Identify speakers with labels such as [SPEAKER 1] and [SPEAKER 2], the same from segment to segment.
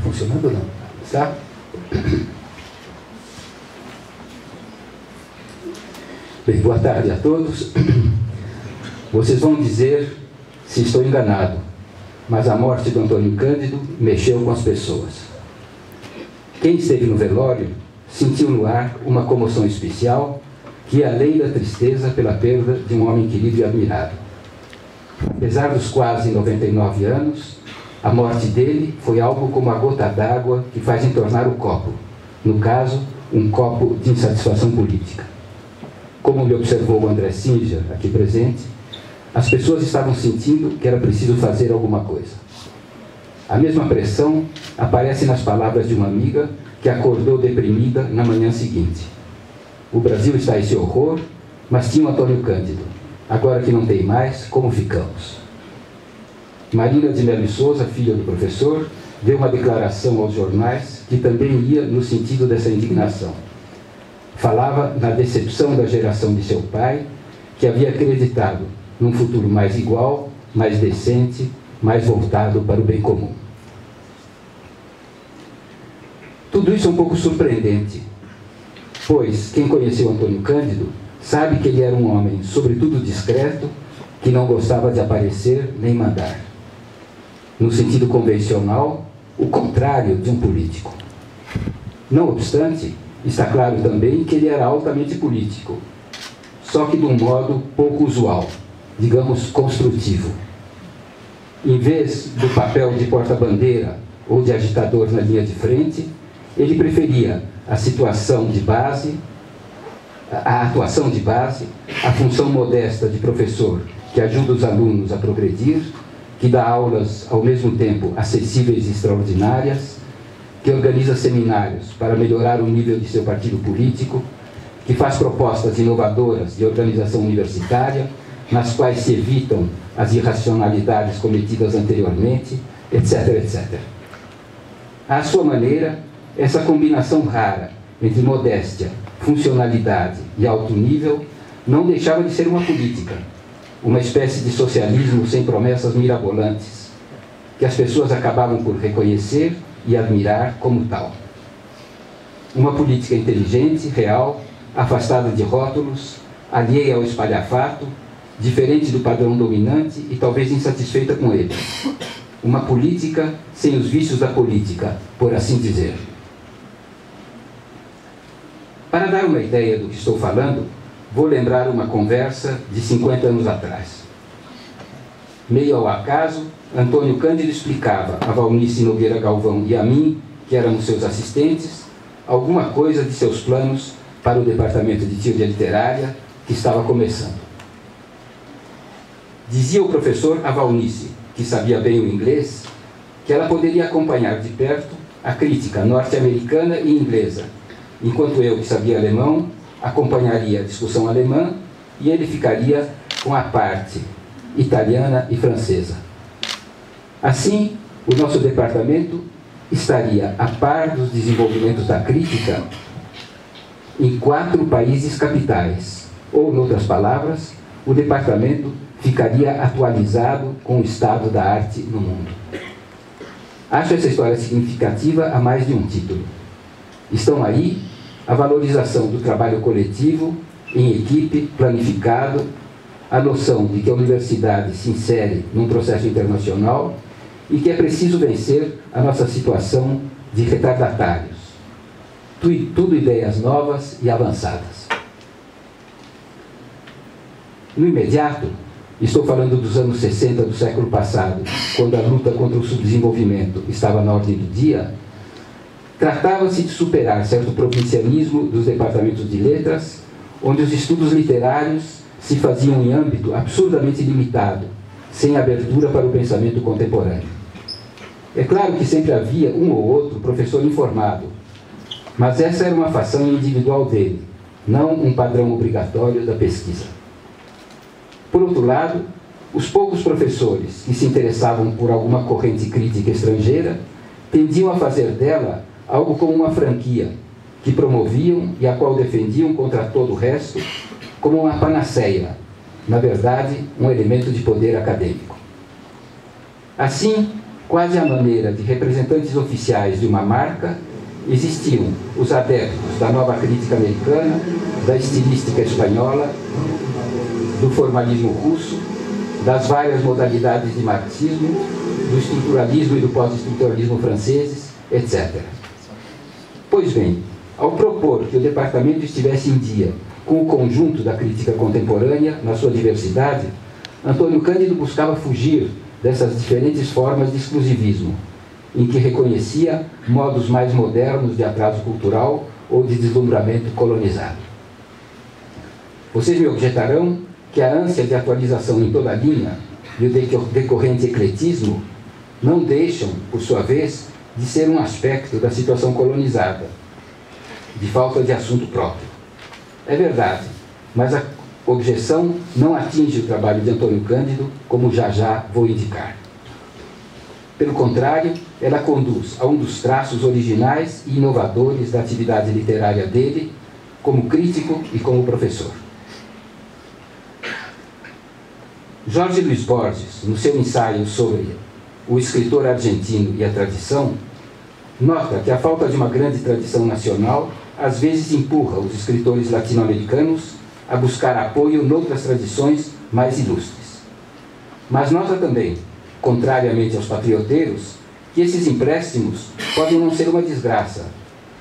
[SPEAKER 1] Funcionando ou não? Está? Bem, boa tarde a todos. Vocês vão dizer se estou enganado, mas a morte do Antônio Cândido mexeu com as pessoas. Quem esteve no velório sentiu no ar uma comoção especial que ia além da tristeza pela perda de um homem querido e admirado. Apesar dos quase 99 anos, a morte dele foi algo como a gota d'água que faz entornar o copo, no caso, um copo de insatisfação política. Como me observou o André Singer, aqui presente, as pessoas estavam sentindo que era preciso fazer alguma coisa. A mesma pressão aparece nas palavras de uma amiga que acordou deprimida na manhã seguinte. O Brasil está esse horror, mas tinha o Antônio Cândido. Agora que não tem mais, como ficamos? Marina de Melo e Souza, filha do professor, deu uma declaração aos jornais que também ia no sentido dessa indignação. Falava na decepção da geração de seu pai, que havia acreditado num futuro mais igual, mais decente, mais voltado para o bem comum. Tudo isso é um pouco surpreendente, pois quem conheceu Antônio Cândido sabe que ele era um homem, sobretudo discreto, que não gostava de aparecer nem mandar. No sentido convencional, o contrário de um político. Não obstante, está claro também que ele era altamente político, só que de um modo pouco usual, digamos, construtivo. Em vez do papel de porta-bandeira ou de agitador na linha de frente, ele preferia a atuação de base, a função modesta de professor que ajuda os alunos a progredir, que dá aulas ao mesmo tempo acessíveis e extraordinárias, que organiza seminários para melhorar o nível de seu partido político, que faz propostas inovadoras de organização universitária, nas quais se evitam as irracionalidades cometidas anteriormente, etc., etc. À sua maneira, essa combinação rara entre modéstia, funcionalidade e alto nível não deixava de ser uma política, uma espécie de socialismo sem promessas mirabolantes, que as pessoas acabavam por reconhecer e admirar como tal. Uma política inteligente, real, afastada de rótulos, alheia ao espalhafato, diferente do padrão dominante e talvez insatisfeita com ele. Uma política sem os vícios da política, por assim dizer. Para dar uma ideia do que estou falando, vou lembrar uma conversa de 50 anos atrás. Meio ao acaso, Antônio Cândido explicava a Valnice Nogueira Galvão e a mim, que éramos seus assistentes, alguma coisa de seus planos para o departamento de teoria literária que estava começando. Dizia o professor a Valnice, que sabia bem o inglês, que ela poderia acompanhar de perto a crítica norte-americana e inglesa, enquanto eu, que sabia alemão, acompanharia a discussão alemã e ele ficaria com a parte italiana e francesa. Assim, o nosso departamento estaria a par dos desenvolvimentos da crítica em 4 países capitais, ou, em outras palavras, o departamento ficaria atualizado com o estado da arte no mundo. Acho essa história significativa a mais de um título. Estão aí a valorização do trabalho coletivo, em equipe, planificado, a noção de que a universidade se insere num processo internacional e que é preciso vencer a nossa situação de retardatários. Tudo ideias novas e avançadas. No imediato, estou falando dos anos 60 do século passado, quando a luta contra o subdesenvolvimento estava na ordem do dia, tratava-se de superar certo provincianismo dos departamentos de letras, onde os estudos literários se faziam em âmbito absurdamente limitado, sem abertura para o pensamento contemporâneo. É claro que sempre havia um ou outro professor informado, mas essa era uma façanha individual dele, não um padrão obrigatório da pesquisa. Por outro lado, os poucos professores que se interessavam por alguma corrente crítica estrangeira tendiam a fazer dela algo como uma franquia, que promoviam e a qual defendiam contra todo o resto, como uma panaceia, na verdade, um elemento de poder acadêmico. Assim, quase à maneira de representantes oficiais de uma marca, existiam os adeptos da nova crítica americana, da estilística espanhola, do formalismo russo, das várias modalidades de marxismo, do estruturalismo e do pós-estruturalismo franceses, etc. Pois bem, ao propor que o departamento estivesse em dia com o conjunto da crítica contemporânea, na sua diversidade, Antônio Cândido buscava fugir dessas diferentes formas de exclusivismo, em que reconhecia modos mais modernos de atraso cultural ou de deslumbramento colonizado. Vocês me objetarão que a ânsia de atualização em toda a linha e o decorrente ecletismo não deixam, por sua vez, de ser um aspecto da situação colonizada, de falta de assunto próprio. É verdade, mas a objeção não atinge o trabalho de Antônio Cândido, como já vou indicar. Pelo contrário, ela conduz a um dos traços originais e inovadores da atividade literária dele, como crítico e como professor. Jorge Luiz Borges, no seu ensaio sobre o escritor argentino e a tradição, nota que a falta de uma grande tradição nacional às vezes empurra os escritores latino-americanos a buscar apoio noutras tradições mais ilustres. Mas nota também, contrariamente aos patrioteiros, que esses empréstimos podem não ser uma desgraça,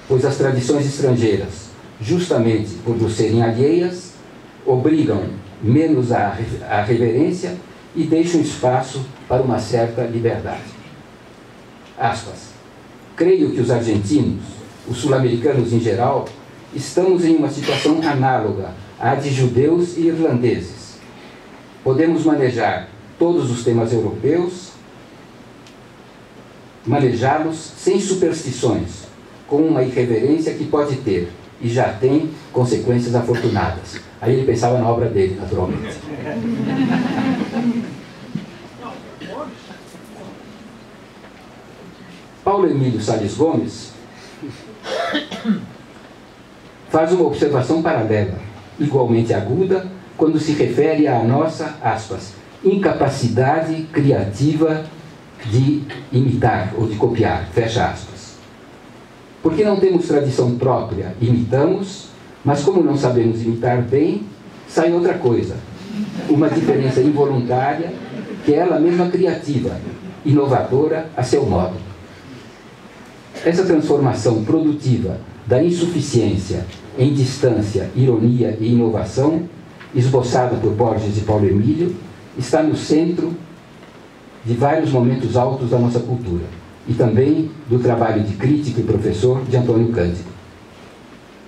[SPEAKER 1] pois as tradições estrangeiras, justamente por nos serem alheias, obrigam menos à reverência e deixam espaço para uma certa liberdade. Aspas. Creio que os argentinos, os sul-americanos em geral, estamos em uma situação análoga à de judeus e irlandeses. Podemos manejar todos os temas europeus, manejá-los sem superstições, com uma irreverência que pode ter, e já tem, consequências afortunadas. Aí ele pensava na obra dele, naturalmente. Paulo Emílio Salles Gomes faz uma observação paralela, igualmente aguda, quando se refere à nossa, aspas, incapacidade criativa de imitar ou de copiar, fecha aspas. Porque não temos tradição própria, imitamos, mas como não sabemos imitar bem, sai outra coisa, uma diferença involuntária, que é ela mesma criativa, inovadora a seu modo. Essa transformação produtiva da insuficiência em distância, ironia e inovação, esboçada por Borges e Paulo Emílio, está no centro de vários momentos altos da nossa cultura e também do trabalho de crítico e professor de Antônio Cândido.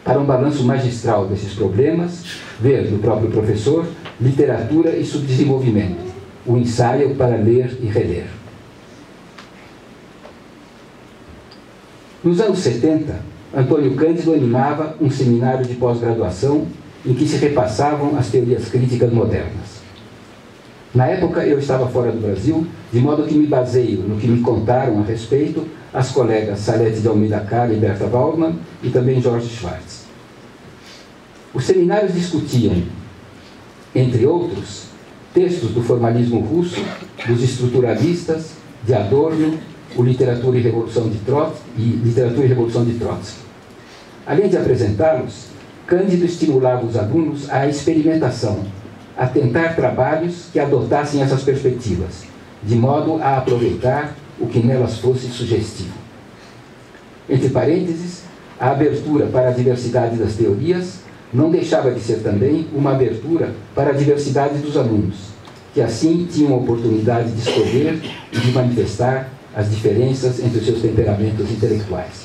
[SPEAKER 1] Para um balanço magistral desses problemas, ver do próprio professor Literatura e Subdesenvolvimento, o ensaio para ler e reler. Nos anos 70, Antônio Cândido animava um seminário de pós-graduação em que se repassavam as teorias críticas modernas. Na época, eu estava fora do Brasil, de modo que me baseio no que me contaram a respeito as colegas Salete de Almeida Cara e Berta Waldman e também Jorge Schwartz. Os seminários discutiam, entre outros, textos do formalismo russo, dos estruturalistas, de Adorno, o Literatura e Revolução de Trotsky. Além de apresentá-los, Cândido estimulava os alunos à experimentação, a tentar trabalhos que adotassem essas perspectivas, de modo a aproveitar o que nelas fosse sugestivo. Entre parênteses, a abertura para a diversidade das teorias não deixava de ser também uma abertura para a diversidade dos alunos, que assim tinham a oportunidade de escolher e de manifestar as diferenças entre os seus temperamentos intelectuais.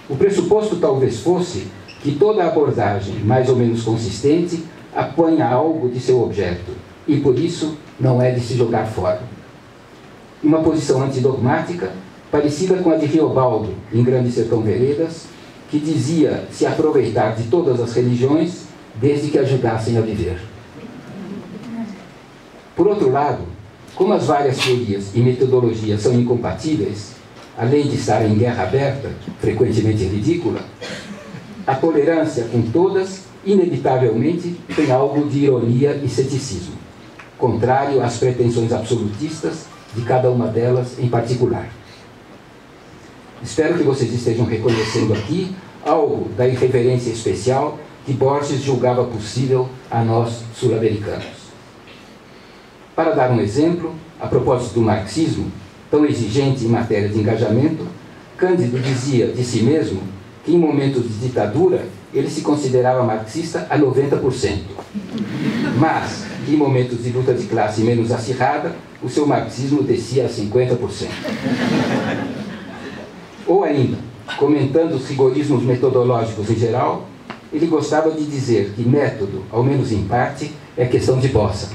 [SPEAKER 1] O pressuposto talvez fosse que toda abordagem mais ou menos consistente apanha algo de seu objeto e, por isso, não é de se jogar fora. Uma posição antidogmática, parecida com a de Riobaldo, em Grande Sertão Veredas, que dizia se aproveitar de todas as religiões desde que ajudassem a viver. Por outro lado, como as várias teorias e metodologias são incompatíveis, além de estarem em guerra aberta, frequentemente ridícula, a tolerância com todas, inevitavelmente, tem algo de ironia e ceticismo, contrário às pretensões absolutistas de cada uma delas em particular. Espero que vocês estejam reconhecendo aqui algo da irreverência especial que Borges julgava possível a nós sul-americanos. Para dar um exemplo, a propósito do marxismo, tão exigente em matéria de engajamento, Cândido dizia de si mesmo que em momentos de ditadura ele se considerava marxista a 90%, mas que em momentos de luta de classe menos acirrada, o seu marxismo descia a 50%. Ou ainda, comentando os rigorismos metodológicos em geral, ele gostava de dizer que método, ao menos em parte, é questão de bossa.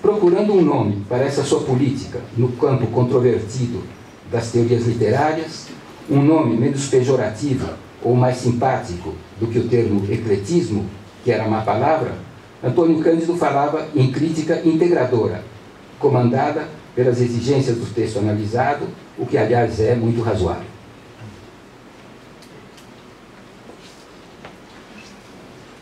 [SPEAKER 1] Procurando um nome para essa sua política no campo controvertido das teorias literárias, um nome menos pejorativo ou mais simpático do que o termo ecletismo, que era má palavra, Antônio Cândido falava em crítica integradora, comandada pelas exigências do texto analisado, o que, aliás, é muito razoável.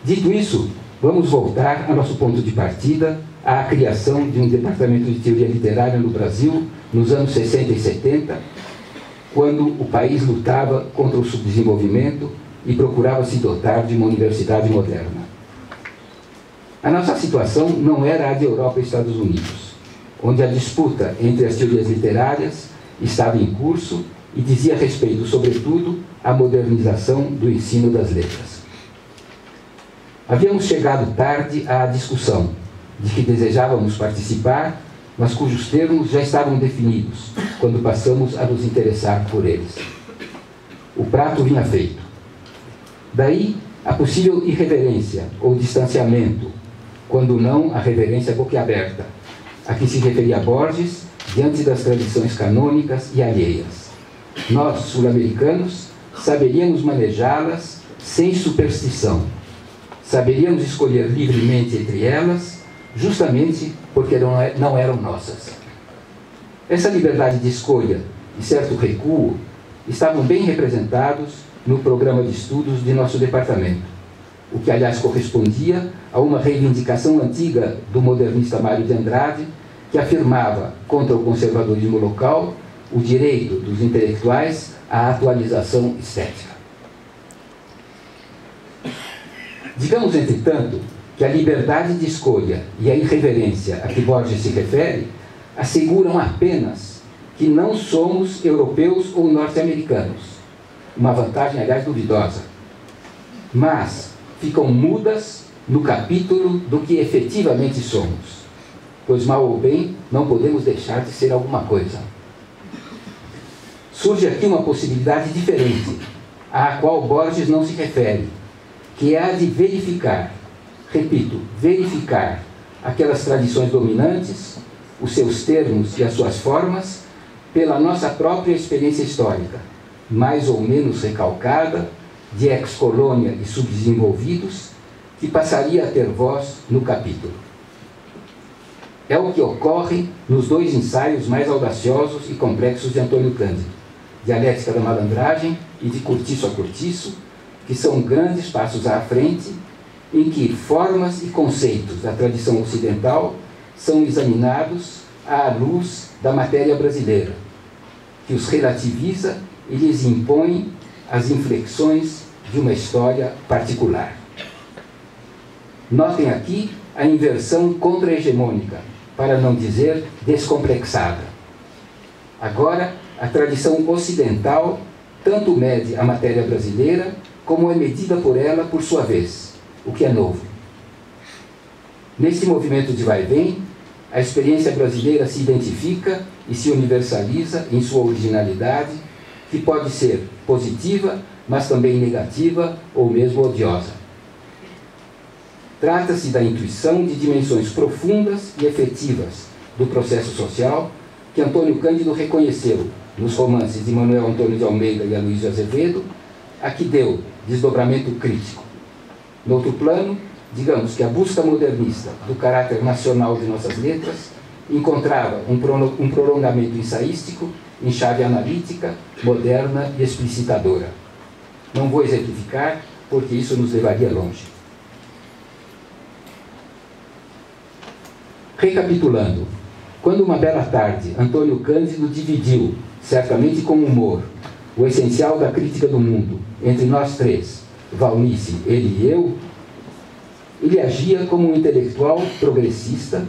[SPEAKER 1] Dito isso, vamos voltar ao nosso ponto de partida, à criação de um departamento de teoria literária no Brasil, nos anos 60 e 70, quando o país lutava contra o subdesenvolvimento e procurava se dotar de uma universidade moderna. A nossa situação não era a de Europa e Estados Unidos, onde a disputa entre as teorias literárias estava em curso e dizia respeito, sobretudo, à modernização do ensino das letras. Havíamos chegado tarde à discussão, de que desejávamos participar, mas cujos termos já estavam definidos, quando passamos a nos interessar por eles. O prato vinha feito. Daí a possível irreverência ou distanciamento, quando não a reverência boquiaberta, a que se referia Borges diante das tradições canônicas e alheias. Nós, sul-americanos, saberíamos manejá-las sem superstição. Saberíamos escolher livremente entre elas, justamente porque não eram nossas. Essa liberdade de escolha e certo recuo estavam bem representados no programa de estudos de nosso departamento, o que, aliás, correspondia a uma reivindicação antiga do modernista Mário de Andrade, que afirmava, contra o conservadorismo local, o direito dos intelectuais à atualização estética. Digamos, entretanto, que a liberdade de escolha e a irreverência a que Borges se refere asseguram apenas que não somos europeus ou norte-americanos, uma vantagem, aliás, duvidosa, mas ficam mudas no capítulo do que efetivamente somos, pois, mal ou bem, não podemos deixar de ser alguma coisa. Surge aqui uma possibilidade diferente, à qual Borges não se refere, que é a de verificar, repito, verificar aquelas tradições dominantes, os seus termos e as suas formas, pela nossa própria experiência histórica, mais ou menos recalcada, de ex-colônia e subdesenvolvidos, que passaria a ter voz no capítulo. É o que ocorre nos dois ensaios mais audaciosos e complexos de Antônio Cândido, Dialética da Malandragem e de Cortiço a Cortiço, que são grandes passos à frente, em que formas e conceitos da tradição ocidental são examinados à luz da matéria brasileira, que os relativiza e lhes impõe as inflexões de uma história particular. Notem aqui a inversão contra-hegemônica, para não dizer descomplexada. Agora, a tradição ocidental tanto mede a matéria brasileira, como é medida por ela por sua vez, o que é novo. Nesse movimento de vai-vem, a experiência brasileira se identifica e se universaliza em sua originalidade, que pode ser positiva, mas também negativa ou mesmo odiosa. Trata-se da intuição de dimensões profundas e efetivas do processo social que Antônio Cândido reconheceu nos romances de Manuel Antônio de Almeida e Aloysio Azevedo, a que deu desdobramento crítico. No outro plano, digamos que a busca modernista do caráter nacional de nossas letras encontrava um prolongamento ensaístico em chave analítica, moderna e explicitadora. Não vou exemplificar, porque isso nos levaria longe. Recapitulando, quando uma bela tarde Antônio Cândido dividiu, certamente com humor, o essencial da crítica do mundo entre nós três, Valnice, ele e eu, ele agia como um intelectual progressista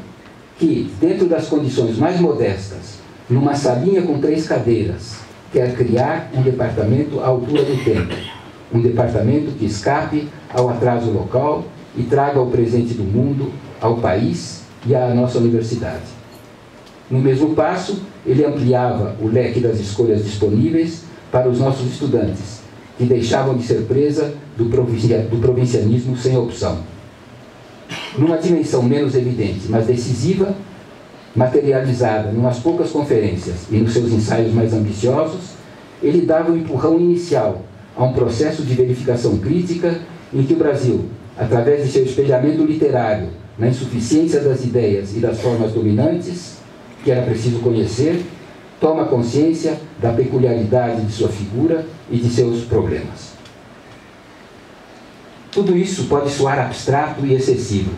[SPEAKER 1] que, dentro das condições mais modestas, numa salinha com 3 cadeiras, quer criar um departamento à altura do tempo, um departamento que escape ao atraso local e traga o presente do mundo ao país e à nossa universidade. No mesmo passo, ele ampliava o leque das escolhas disponíveis para os nossos estudantes, que deixavam de ser presa do provincianismo sem opção. Numa dimensão menos evidente, mas decisiva, materializada em umas poucas conferências e nos seus ensaios mais ambiciosos, ele dava um empurrão inicial a um processo de verificação crítica em que o Brasil, através de seu espelhamento literário na insuficiência das ideias e das formas dominantes, que era preciso conhecer, toma consciência da peculiaridade de sua figura e de seus problemas. Tudo isso pode soar abstrato e excessivo.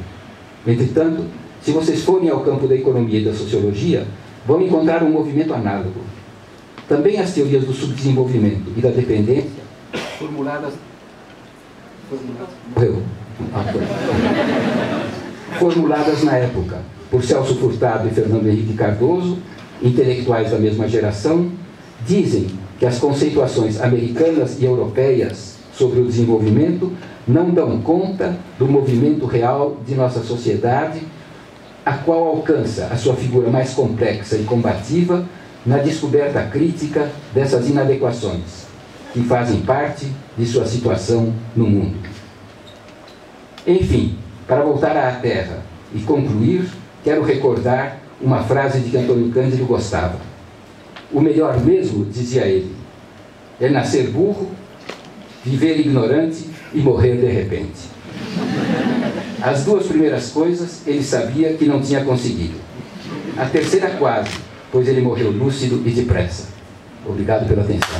[SPEAKER 1] Entretanto, se vocês forem ao campo da economia e da sociologia, vão encontrar um movimento análogo. Também as teorias do subdesenvolvimento e da dependência, formuladas na época por Celso Furtado e Fernando Henrique Cardoso, intelectuais da mesma geração, dizem que as conceituações americanas e europeias sobre o desenvolvimento não dão conta do movimento real de nossa sociedade, a qual alcança a sua figura mais complexa e combativa na descoberta crítica dessas inadequações, que fazem parte de sua situação no mundo. Enfim, para voltar à Terra e concluir, quero recordar uma frase de que Antônio Cândido gostava. O melhor mesmo, dizia ele, é nascer burro, viver ignorante e morrer de repente. As 2 primeiras coisas ele sabia que não tinha conseguido. A terceira quase, pois ele morreu lúcido e depressa. Obrigado pela atenção.